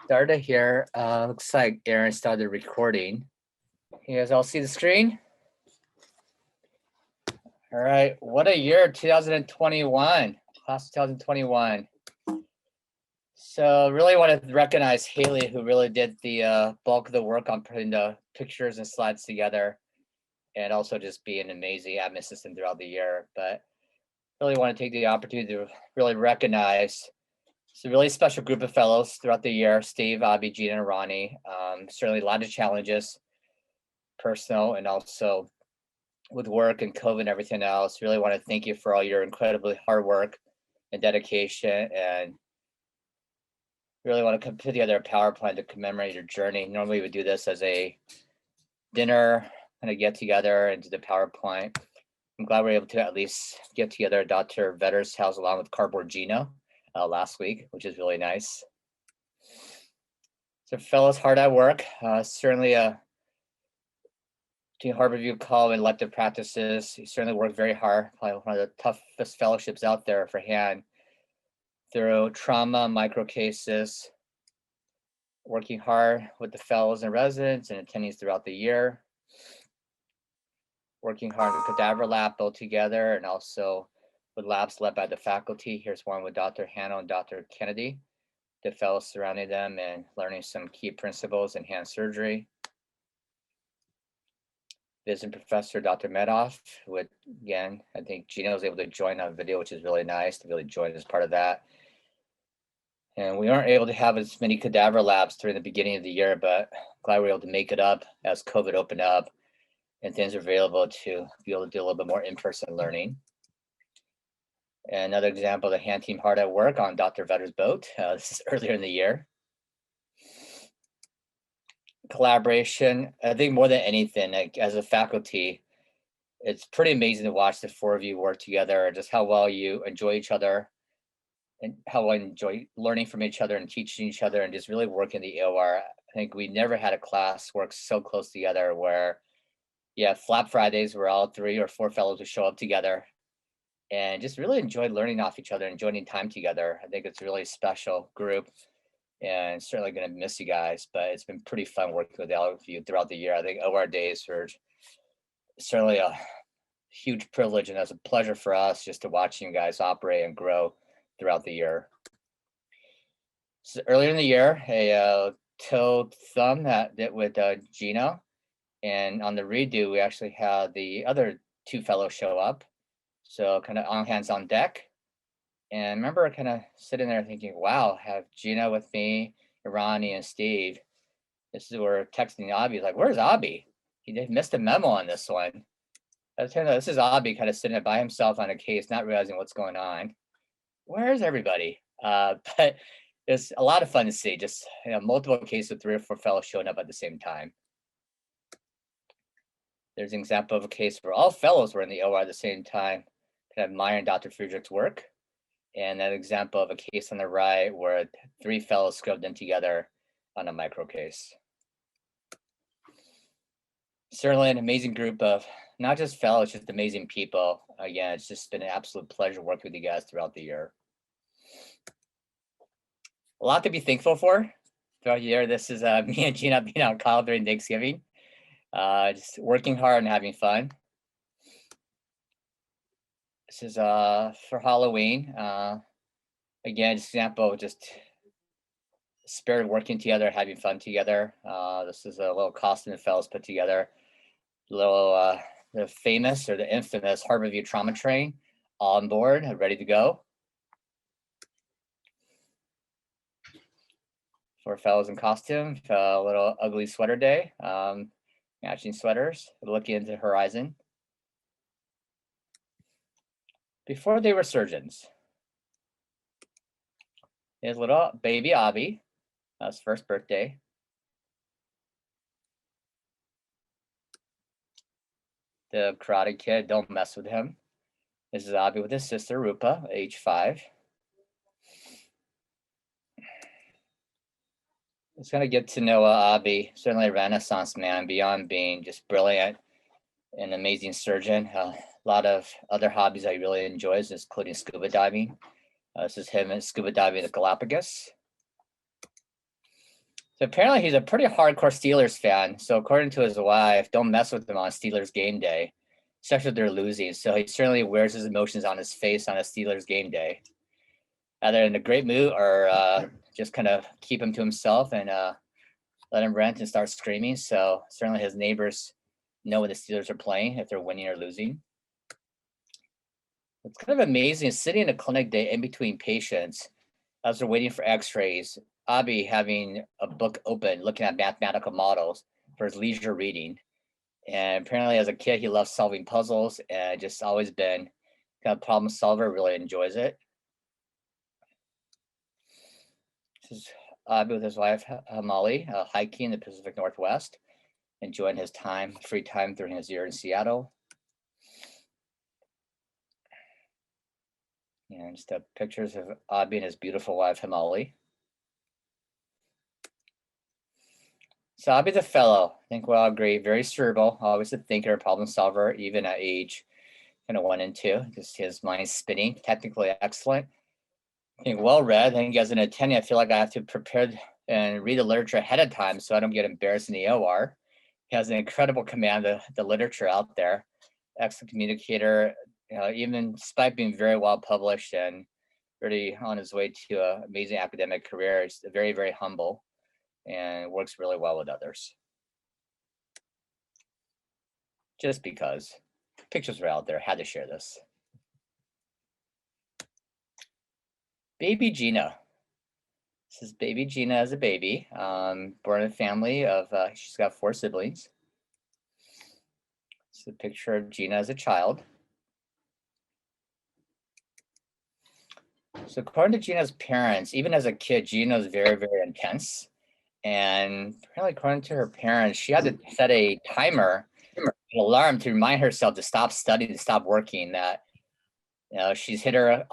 started here. Looks like Aaron started recording. You guys all see the screen? All right, what a year, 2021, class of 2021. So really want to recognize Haley, who really did the bulk of the work on putting the pictures and slides together, and also just be an amazing admin assistant throughout the year. But really want to take the opportunity to really recognize it's a really special group of fellows throughout the year: Steve, Abhi, Gina, and Ronnie. Certainly a lot of challenges, personal and also with work and COVID and everything else. Really want to thank you for all your incredibly hard work and dedication, and really want to put together a power plan to commemorate your journey. Normally we would do this as a dinner kind of get together and do the PowerPoint. I'm glad we're able to at least get together at Dr. Vetter's house along with Cardboard Gino last week, which is really nice. So fellows hard at work, certainly between Harborview Call and elective practices, you certainly work very hard, probably one of the toughest fellowships out there for hand. Through trauma, micro cases, working hard with the fellows and residents and attendees throughout the year. Working hard with cadaver lab both together and also with labs led by the faculty. Here's one with Dr. Hanno and Dr. Kennedy, the fellows surrounding them and learning some key principles in hand surgery. Visiting Professor Dr. Medoff, with, again, I think Gina was able to join on video, which is really nice to really join as part of that. And we aren't able to have as many cadaver labs during the beginning of the year, but glad we were able to make it up as COVID opened up and things are available to be able to do a little bit more in-person learning. And another example of the hand team hard at work on Dr. Vetter's boat. This is earlier in the year. Collaboration, I think more than anything, like as a faculty, it's pretty amazing to watch the four of you work together, just how well you enjoy each other and how I enjoy learning from each other and teaching each other and just really working the AOR. I think we never had a class work so close together where, yeah, Flap Fridays where all 3 or 4 fellows would show up together and just really enjoy learning off each other and joining time together. I think it's a really special group and certainly going to miss you guys, but it's been pretty fun working with all of you throughout the year. I think OR days were certainly a huge privilege and it's a pleasure for us just to watch you guys operate and grow throughout the year. So earlier in the year, a toe thumb that did with Gino, and on the redo, we actually had the other 2 fellows show up. So kind of all hands on deck. And I remember kind of sitting there thinking, wow, have Gina with me, Ronnie and Steve. This is where we're texting Abhi, like, where's Abhi? He missed a memo on this one. This is Abhi kind of sitting there by himself on a case, not realizing what's going on. Where's everybody? But it's a lot of fun to see, just multiple cases of 3 or 4 fellows showing up at the same time. There's an example of a case where all fellows were in the OR at the same time, kind of admiring Dr. Friedrich's work. And an example of a case on the right where 3 fellows scrubbed in together on a micro case. Certainly an amazing group of not just fellows, just amazing people. Again, it's just been an absolute pleasure working with you guys throughout the year. A lot to be thankful for throughout the year. This is me and Gina being on call during Thanksgiving, just working hard and having fun. This is for Halloween. Again, just an example of just spirit of working together, having fun together. This is a little costume the fellows put together. A little the famous or the infamous Harborview trauma train on board, ready to go. 4 fellows in costume, a little ugly sweater day, matching sweaters, looking into the horizon. Before they were surgeons. His little baby Abhi, his first birthday. The karate kid, don't mess with him. This is Abhi with his sister Rupa, age 5. It's gonna get to know Abhi, certainly a Renaissance man, beyond being just brilliant, an amazing surgeon. A lot of other hobbies I really enjoys, including scuba diving. This is him and scuba diving at Galapagos. So apparently he's a pretty hardcore Steelers fan. So according to his wife, don't mess with him on Steelers game day, especially if they're losing. So he certainly wears his emotions on his face on a Steelers game day. Either in a great mood or just kind of keep him to himself and let him rant and start screaming. So certainly his neighbors know when the Steelers are playing, if they're winning or losing. It's kind of amazing sitting in a clinic day in between patients as they're waiting for x-rays. Abhi having a book open, looking at mathematical models for his leisure reading. And apparently as a kid, he loves solving puzzles and just always been kind of problem solver, really enjoys it. This is Abhi with his wife, Molly, hiking in the Pacific Northwest, enjoying his free time during his year in Seattle. And just pictures of Abhi and his beautiful wife, Molly. So Abhi the Fellow, I think we all agree, very cerebral, always a thinker, problem solver, even at age kind of 1 and 2, just his mind spinning, technically excellent. I think well-read. I think as an attending, I feel like I have to prepare and read the literature ahead of time so I don't get embarrassed in the OR. He has an incredible command of the literature out there, excellent communicator, even despite being very well published and really on his way to an amazing academic career. He's very, very humble and works really well with others. Just because pictures were out there, had to share this. Baby Gina. This is baby Gina as a baby, born in a family of, she's got 4 siblings. This is a picture of Gina as a child. So according to Gina's parents, even as a kid, Gina was very, very intense. And apparently according to her parents, she had to set a timer, an alarm to remind herself to stop studying, to stop working, that she's hit her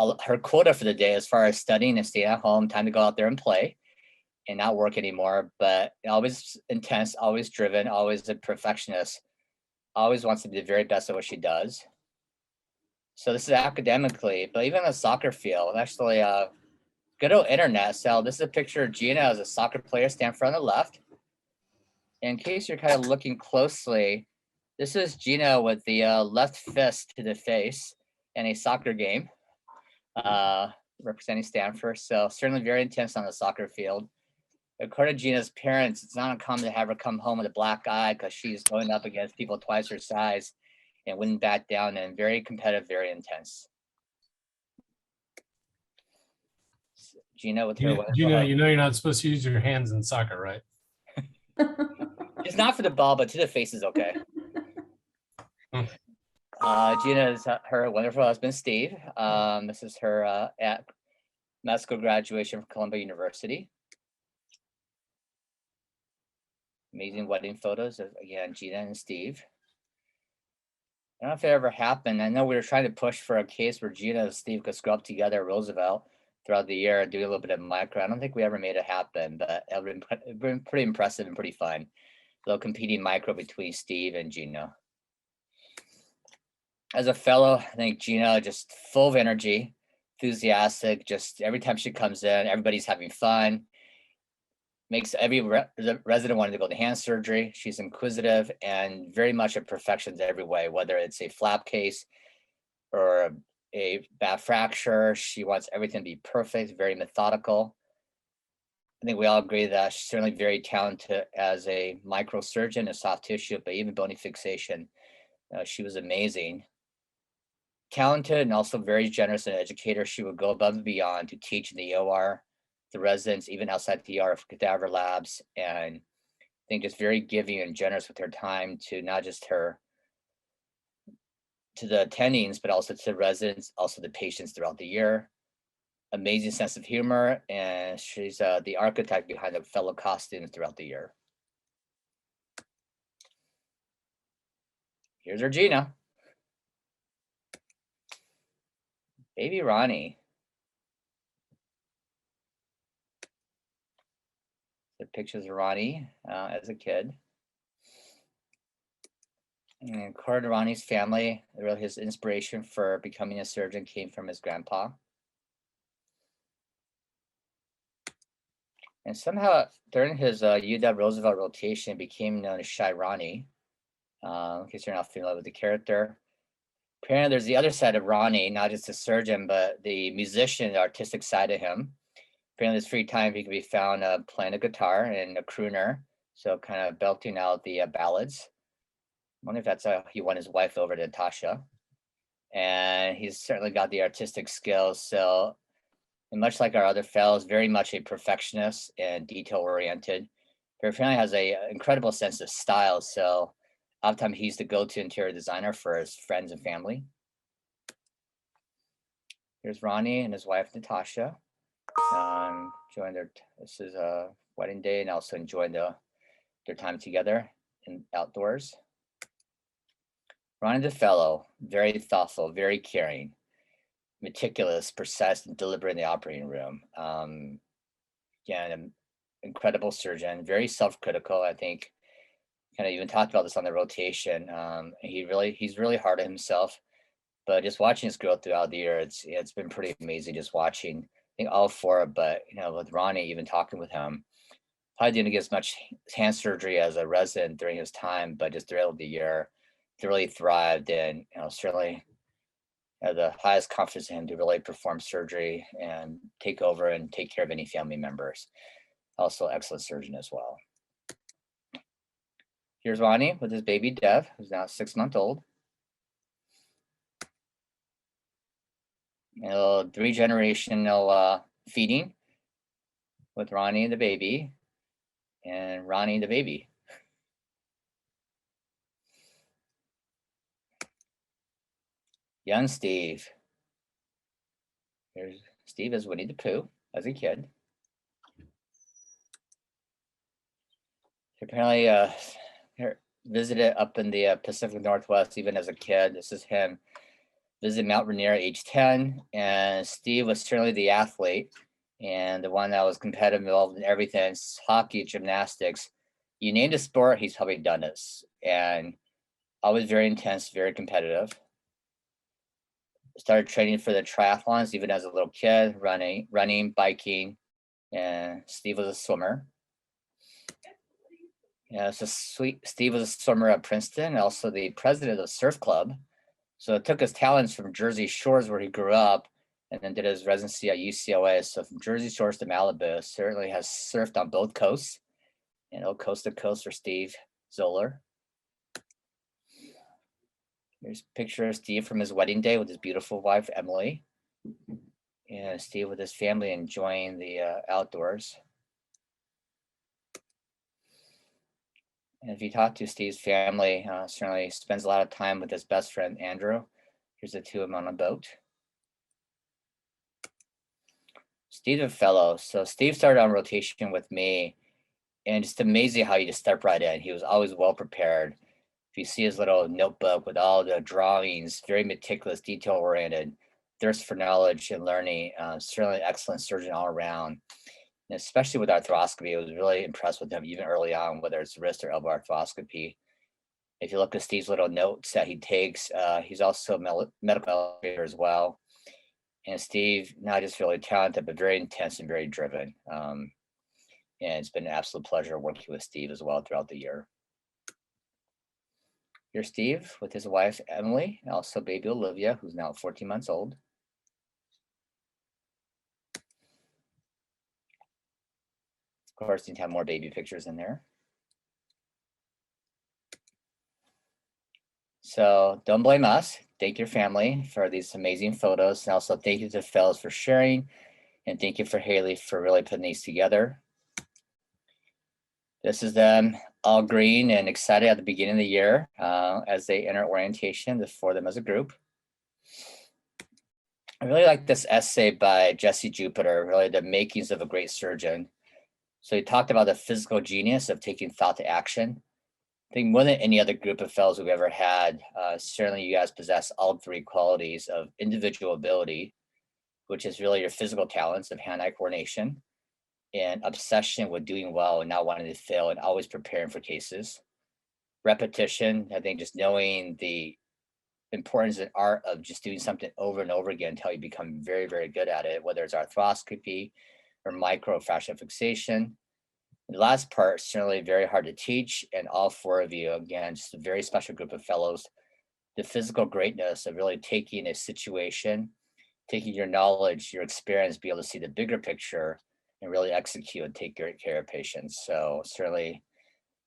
quota for the day as far as studying and staying at home, time to go out there and play and not work anymore, but always intense, always driven, always a perfectionist, always wants to be the very best at what she does. So this is academically, but even on the soccer field, actually, good old internet. So this is a picture of Gina as a soccer player, stand front on the left. In case you're kind of looking closely, this is Gina with the left fist to the face in a soccer game, representing Stanford. So certainly very intense on the soccer field. According to Gina's parents, it's not uncommon to have her come home with a black eye because she's going up against people twice her size and wouldn't back down, and very competitive, very intense. Gina with her Gina, you know you're not supposed to use your hands in soccer, right? It's not for the ball, but to the face is okay. Gina is her wonderful husband, Steve. This is her at medical graduation from Columbia University. Amazing wedding photos of, again, Gina and Steve. I don't know if it ever happened. I know we were trying to push for a case where Gina and Steve could scrub together at Roosevelt throughout the year and do a little bit of micro. I don't think we ever made it happen, but it would have been pretty impressive and pretty fun. A little competing micro between Steve and Gina. As a fellow, I think Gina just full of energy, enthusiastic. Just every time she comes in, everybody's having fun. Makes every resident want to go to hand surgery. She's inquisitive and very much a perfectionist every way, whether it's a flap case or a bad fracture. She wants everything to be perfect, very methodical. I think we all agree that she's certainly very talented as a microsurgeon, a soft tissue, but even bony fixation. She was amazing. Talented and also very generous as an educator. She would go above and beyond to teach in the OR, the residents, even outside the OR for cadaver labs, and I think just very giving and generous with her time to not just to the attendings, but also to the residents, also the patients throughout the year. Amazing sense of humor, and she's the architect behind the fellow costumes throughout the year. Here's Regina. Baby Ronnie. The pictures of Ronnie as a kid. And according to Ronnie's family, really his inspiration for becoming a surgeon came from his grandpa. And somehow during his UW Roosevelt rotation became known as Shy Ronnie, in case you're not familiar with the character. Apparently there's the other side of Ronnie, not just the surgeon, but the musician, the artistic side of him. Apparently his free time, he can be found playing a guitar and a crooner, so kind of belting out the ballads. I wonder if that's how he won his wife over to Natasha. And he's certainly got the artistic skills. So, and much like our other fellows, very much a perfectionist and detail oriented. But apparently has a incredible sense of style. So oftentimes he's the go-to interior designer for his friends and family. Here's Ronnie and his wife Natasha. Enjoying this is a wedding day, and also enjoying their time together in outdoors. Ronnie the Fellow, very thoughtful, very caring, meticulous, precise, and deliberate in the operating room. Again, an incredible surgeon, very self-critical. I think kind of even talked about this on the rotation. He's really hard on himself, but just watching his growth throughout the year, it's been pretty amazing just watching. I think all four, but with Ronnie, even talking with him, probably didn't get as much hand surgery as a resident during his time, but just throughout the year, he really thrived, and certainly had the highest confidence in him to really perform surgery and take over and take care of any family members. Also, excellent surgeon as well. Here's Ronnie with his baby Dev, who's now 6 months old. A little 3-generational feeding with Ronnie the baby and Ronnie the baby. Young Steve. Here's Steve as Winnie the Pooh as a kid. Apparently visited up in the Pacific Northwest even as a kid. This is him visiting Mount Rainier at age 10. And Steve was certainly the athlete and the one that was competitive, involved in everything, hockey, gymnastics. You name a sport, he's probably done this. And always very intense, very competitive. Started training for the triathlons even as a little kid, running, biking, and Steve was a swimmer. Yeah, so Steve was a swimmer at Princeton, and also the president of the surf club. So it took his talents from Jersey Shores, where he grew up, and then did his residency at UCLA. So from Jersey Shores to Malibu, certainly has surfed on both coasts, and coast to coast for Steve Zoller. Here's a picture of Steve from his wedding day with his beautiful wife, Emily. And Steve with his family enjoying the outdoors. And if you talk to Steve's family, certainly spends a lot of time with his best friend, Andrew. Here's the two of them on a boat. Steve the Fellow. So Steve started on rotation with me, and just amazing how he just stepped right in. He was always well prepared. If you see his little notebook with all the drawings, very meticulous, detail-oriented, thirst for knowledge and learning, certainly excellent surgeon all around. And especially with arthroscopy, I was really impressed with him even early on, whether it's wrist or elbow arthroscopy. If you look at Steve's little notes that he takes, he's also a medical educator as well. And Steve, not just really talented, but very intense and very driven. And it's been an absolute pleasure working with Steve as well throughout the year. Here's Steve with his wife, Emily, and also baby Olivia, who's now 14 months old. Of course, you can have more baby pictures in there. So don't blame us. Thank your family for these amazing photos. And also thank you to the fellows for sharing. And thank you for Haley for really putting these together. This is them all green and excited at the beginning of the year as they enter orientation for them as a group. I really like this essay by Jesse Jupiter, really the makings of a great surgeon. So he talked about the physical genius of taking thought to action. I think more than any other group of fellows we've ever had, certainly you guys possess all three qualities of individual ability, which is really your physical talents of hand-eye coordination, and obsession with doing well and not wanting to fail and always preparing for cases. Repetition, I think just knowing the importance and art of just doing something over and over again until you become very, very good at it, whether it's arthroscopy or microfascial fixation. The last part, certainly very hard to teach, and all four of you, again, just a very special group of fellows. The physical greatness of really taking a situation, taking your knowledge, your experience, be able to see the bigger picture and really execute and take great care of patients. So certainly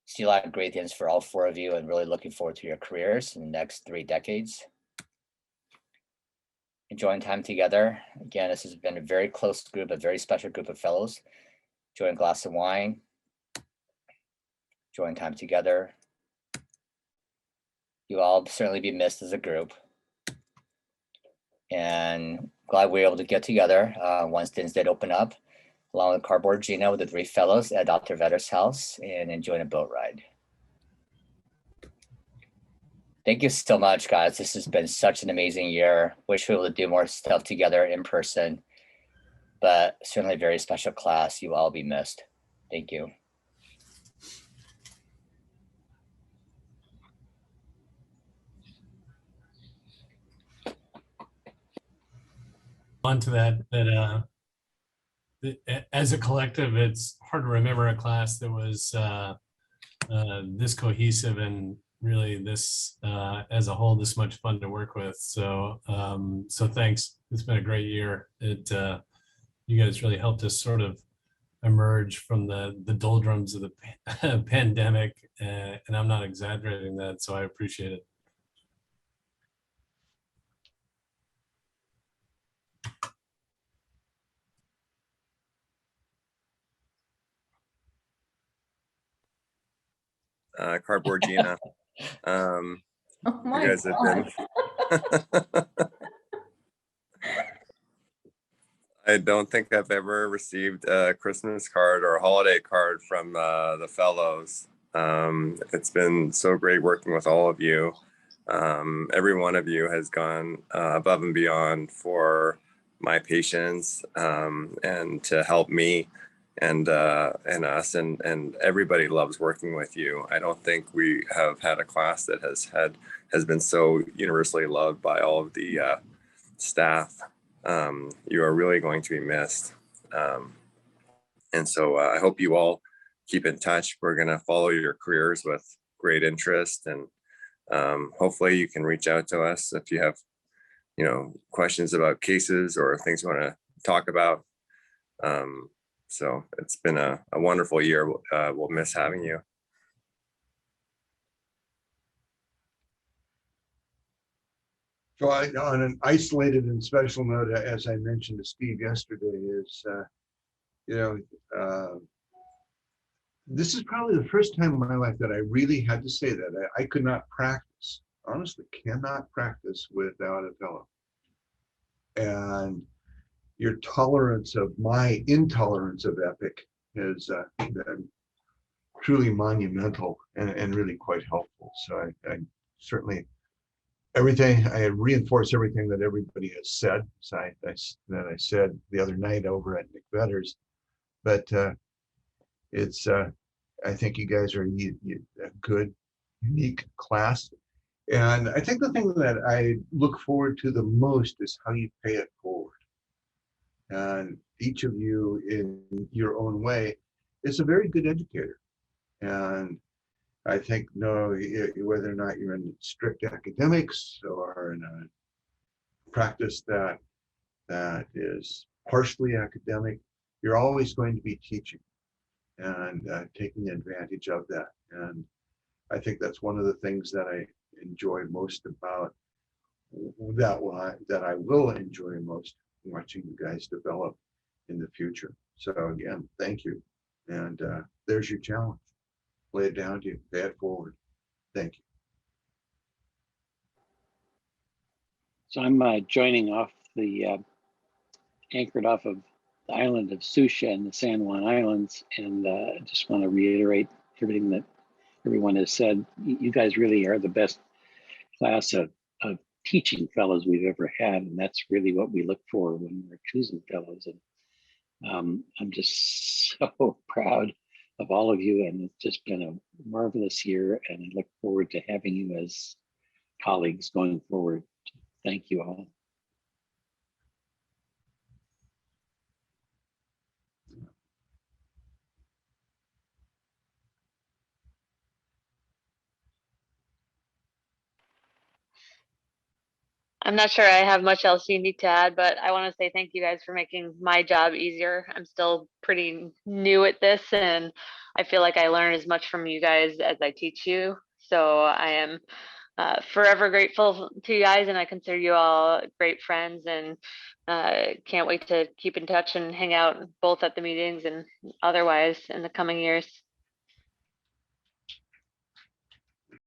see a lot of great things for all four of you, and really looking forward to your careers in the next 3 decades. Enjoying time together. Again, this has been a very close group, a very special group of fellows. Enjoying a glass of wine, enjoying time together. You all certainly be missed as a group. And glad we were able to get together once things did open up, along with Cardboard Gina with the 3 fellows at Dr. Vedder's house, and enjoying a boat ride. Thank you so much, guys. This has been such an amazing year. Wish we were able to do more stuff together in person, but certainly a very special class. You all be missed. Thank you. On to that as a collective, it's hard to remember a class that was this cohesive and really this as a whole this much fun to work with. So so thanks. It's been a great year. You guys really helped us sort of emerge from the doldrums of the pandemic, and I'm not exaggerating that, so I appreciate it. Cardboard Gina. Oh my You guys have been. I don't think I've ever received a Christmas card or a holiday card from the fellows. It's been so great working with all of you. Every one of you has gone above and beyond for my patients and to help me and us, and everybody loves working with you. I don't think we have had a class that has been so universally loved by all of the staff. You are really going to be missed. And so I hope you all keep in touch. We're going to follow your careers with great interest, and hopefully you can reach out to us if you have, questions about cases or things you want to talk about. So it's been a wonderful year. We'll miss having you. So on an isolated and special note, as I mentioned to Steve yesterday, is, this is probably the first time in my life that I really had to say that. I could not practice, honestly, cannot practice without a fellow. And your tolerance of my intolerance of epic has been truly monumental and really quite helpful. So I certainly, I reinforce everything that everybody has said. So that I said the other night over at Nick Vedder's, but it's I think you guys are a good, unique class, and I think the thing that I look forward to the most is how you pay it forward. And each of you, in your own way, is a very good educator, and I think whether or not you're in strict academics or in a practice that is partially academic, you're always going to be teaching and taking advantage of that. And I think that's one of the things that I enjoy most about that I will enjoy most, watching you guys develop in the future. So again, thank you. And there's your challenge. Lay it down to you, pay it forward. Thank you. So I'm joining off anchored off of the island of Susha and the San Juan Islands, and I just want to reiterate everything that everyone has said. You guys really are the best class of teaching fellows we've ever had, and that's really what we look for when we're choosing fellows. And I'm just so proud of all of you, and it's just been a marvelous year, and I look forward to having you as colleagues going forward. Thank you all. I'm not sure I have much else you need to add, but I want to say thank you guys for making my job easier. I'm still pretty new at this, and I feel like I learn as much from you guys as I teach you. So I am forever grateful to you guys, and I consider you all great friends, and can't wait to keep in touch and hang out both at the meetings and otherwise in the coming years.